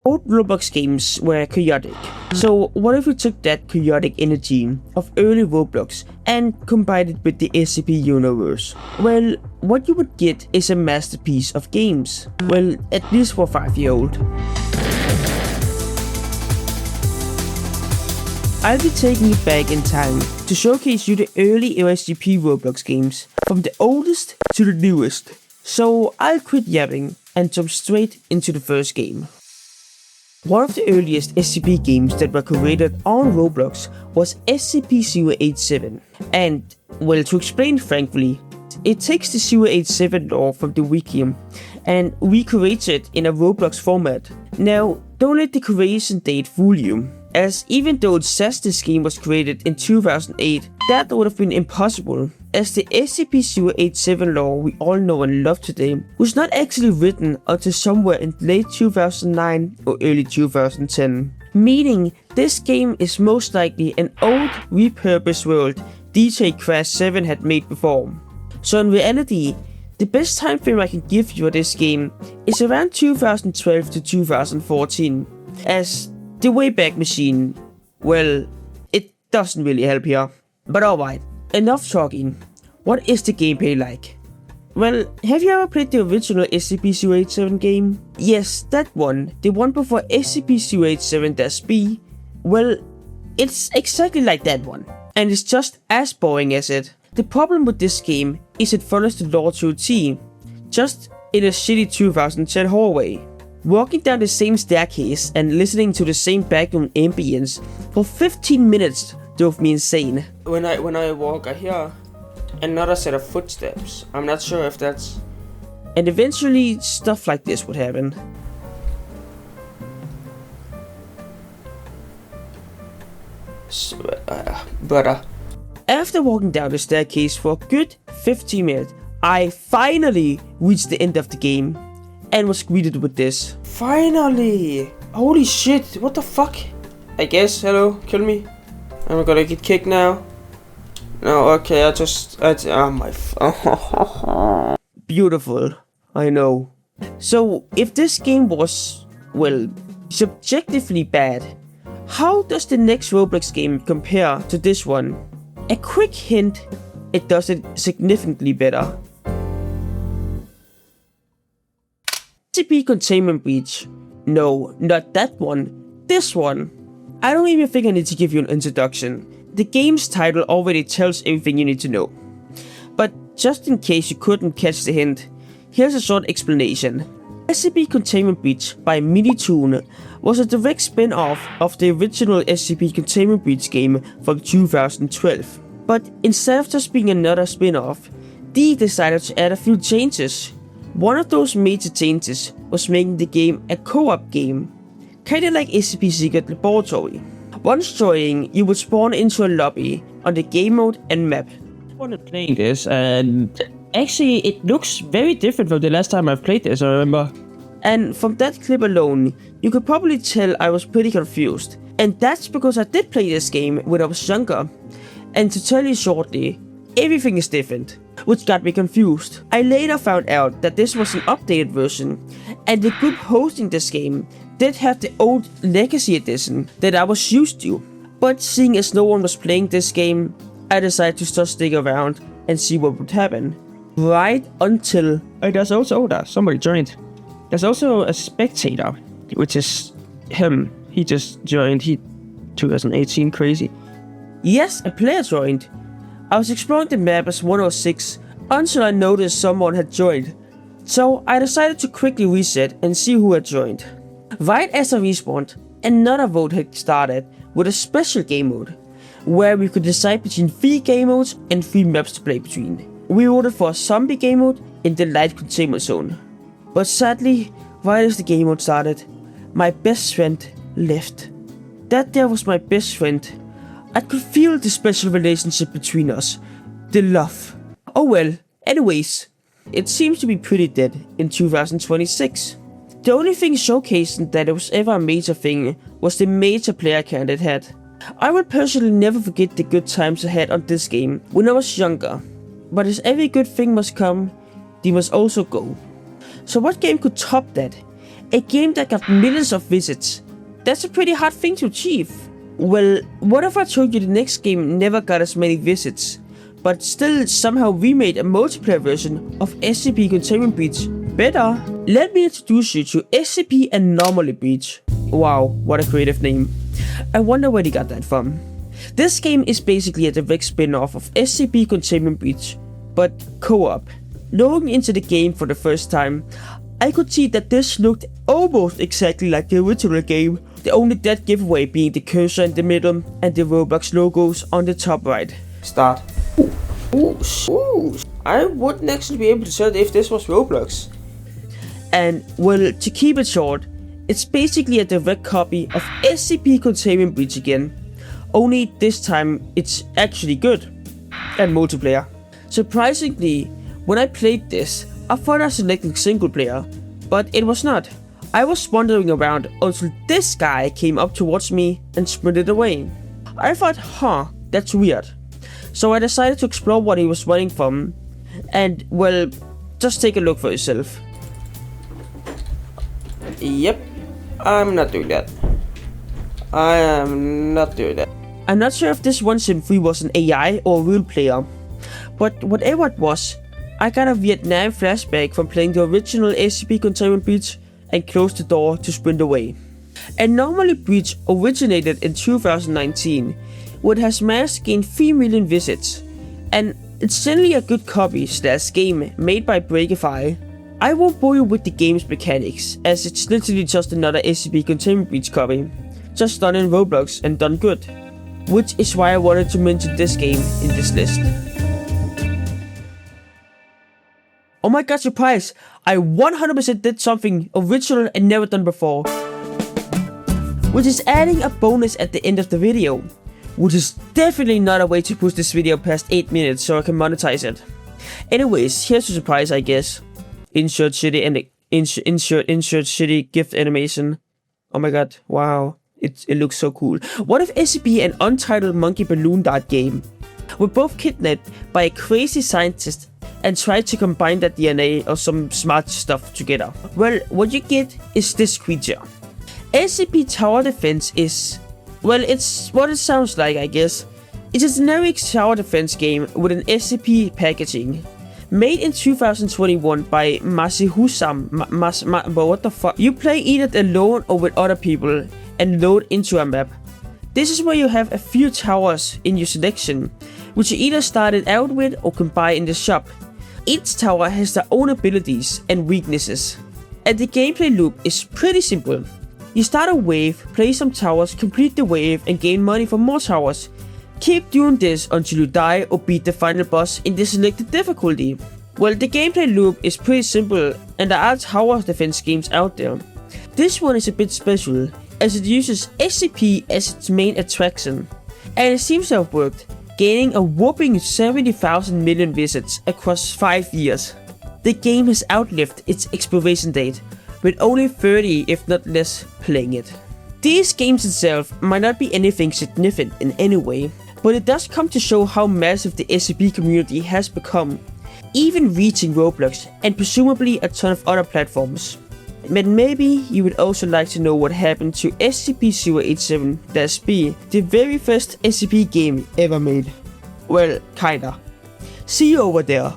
Old Roblox games were chaotic, so what if we took that chaotic energy of early Roblox and combined it with the SCP universe? Well, what you would get is a masterpiece of games. Well, at least for a 5-year-old. I'll be taking you back in time to showcase you the early SCP Roblox games, from the oldest to the newest. So I'll quit yapping and jump straight into the first game. One of the earliest SCP games that were created on Roblox was SCP-087, and, well, to explain frankly, it takes the 087 lore from the wiki and recreates it in a Roblox format. Now, don't let the creation date fool you, as even though it says this game was created in 2008, that would have been impossible, as the SCP-087 lore we all know and love today was not actually written until somewhere in late 2009 or early 2010. Meaning, this game is most likely an old, repurposed world DJ Crash 7 had made before. So in reality, the best time frame I can give you for this game is around 2012 to 2014, as the Wayback Machine, well, it doesn't really help here. But alright, enough talking. What is the gameplay like? Well, have you ever played the original SCP-087 game? Yes, that one, the one before SCP-087-B. Well, it's exactly like that one, and it's just as boring as it. The problem with this game is it follows the lore to a T, just in a shitty 2010 hallway. Walking down the same staircase and listening to the same background ambience for 15 minutes drove me insane. When I walk, I hear another set of footsteps. I'm not sure if that's... And eventually, stuff like this would happen. After walking down the staircase for a good 15 minutes, I finally reached the end of the game and was greeted with this. Finally! Holy shit, what the fuck? I guess, hello, kill me. I'm gonna get kicked now. No, okay, oh my beautiful, I know. So, if this game was, well, subjectively bad, how does the next Roblox game compare to this one? A quick hint, it does it significantly better. SCP Containment Breach. No, not that one. This one. I don't even think I need to give you an introduction. The game's title already tells everything you need to know. But just in case you couldn't catch the hint, here's a short explanation. SCP Containment Breach by MiniToon was a direct spin-off of the original SCP Containment Breach game from 2012. But instead of just being another spin-off, D decided to add a few changes. One of those major changes was making the game a co-op game, kinda like SCP Secret Laboratory. Once joining, you would spawn into a lobby on the game mode and map. I wanted playing this, and actually it looks very different from the last time I've played this, I remember. And from that clip alone, you could probably tell I was pretty confused. And that's because I did play this game when I was younger. And to tell you shortly, everything is different, which got me confused. I later found out that this was an updated version, and the group hosting this game did have the old Legacy Edition that I was used to. But seeing as no one was playing this game, I decided to just stick around and see what would happen. Right until... somebody joined. There's also a spectator, which is him. He just joined, 2018, crazy. Yes, a player joined. I was exploring the map as 106 until I noticed someone had joined. So I decided to quickly reset and see who had joined. Right as I respawned, another vote had started with a special game mode, where we could decide between 3 game modes and 3 maps to play between. We voted for a zombie game mode in the light containment zone. But sadly, right as the game mode started, my best friend left. That there was my best friend. I could feel the special relationship between us. The love. Oh well, anyways, it seems to be pretty dead in 2026. The only thing showcasing that it was ever a major thing was the major player count it had. I will personally never forget the good times I had on this game when I was younger. But as every good thing must come, they must also go. So what game could top that? A game that got millions of visits. That's a pretty hard thing to achieve. Well, what if I told you the next game never got as many visits, but still somehow remade a multiplayer version of SCP Containment Breach better? Let me introduce you to SCP Anomaly Breach. Wow, what a creative name. I wonder where they got that from. This game is basically a direct spin-off of SCP Containment Breach, but co-op. Looking into the game for the first time, I could see that this looked almost exactly like the original game, the only dead giveaway being the cursor in the middle and the Roblox logos on the top right. Start. Ooh. I wouldn't actually be able to tell if this was Roblox. And well, to keep it short, it's basically a direct copy of SCP Containment Breach again, only this time it's actually good and multiplayer. Surprisingly, when I played this, I thought I selected single player, but it was not. I was wandering around until this guy came up towards me and sprinted away. I thought, that's weird. So I decided to explore what he was running from, and well, just take a look for yourself. Yep, I'm not doing that. I am not doing that. I'm not sure if this 173 was an AI or a real player, but whatever it was, I got a Vietnam flashback from playing the original SCP Containment Breach and closed the door to sprint away. Anomaly Breach originated in 2019, where it has managed to gain 3 million visits, and it's generally a good copy / game made by Breakify. I won't bore you with the game's mechanics, as it's literally just another SCP Containment Breach copy, just done in Roblox and done good, which is why I wanted to mention this game in this list. Oh my god, surprise! I 100% did something original and never done before, which is adding a bonus at the end of the video, which is definitely not a way to push this video past 8 minutes so I can monetize it. Anyways, here's the surprise, I guess. Insert shitty and insert shitty gift animation. Oh my god, wow, it looks so cool. What if SCP and Untitled Monkey Balloon Dart game were both kidnapped by a crazy scientist and tried to combine that DNA or some smart stuff together? Well, what you get is this creature. SCP Tower Defense is, well, it's what it sounds like, I guess. It's a generic tower defense game with an SCP packaging. Made in 2021 by Masihusam. But what the fuck? You play either alone or with other people and load into a map. This is where you have a few towers in your selection, which you either started out with or can buy in the shop. Each tower has their own abilities and weaknesses, and the gameplay loop is pretty simple. You start a wave, play some towers, complete the wave and gain money for more towers. Keep doing this until you die or beat the final boss in the selected difficulty. Well, the gameplay loop is pretty simple and there are tower defense games out there. This one is a bit special as it uses SCP as its main attraction, and it seems to have worked, gaining a whopping 70,000 million visits across 5 years. The game has outlived its expiration date, with only 30 if not less playing it. These games itself might not be anything significant in any way, but it does come to show how massive the SCP community has become, even reaching Roblox and presumably a ton of other platforms. But maybe you would also like to know what happened to SCP-087-B, the very first SCP game ever made. Well, kinda. See you over there.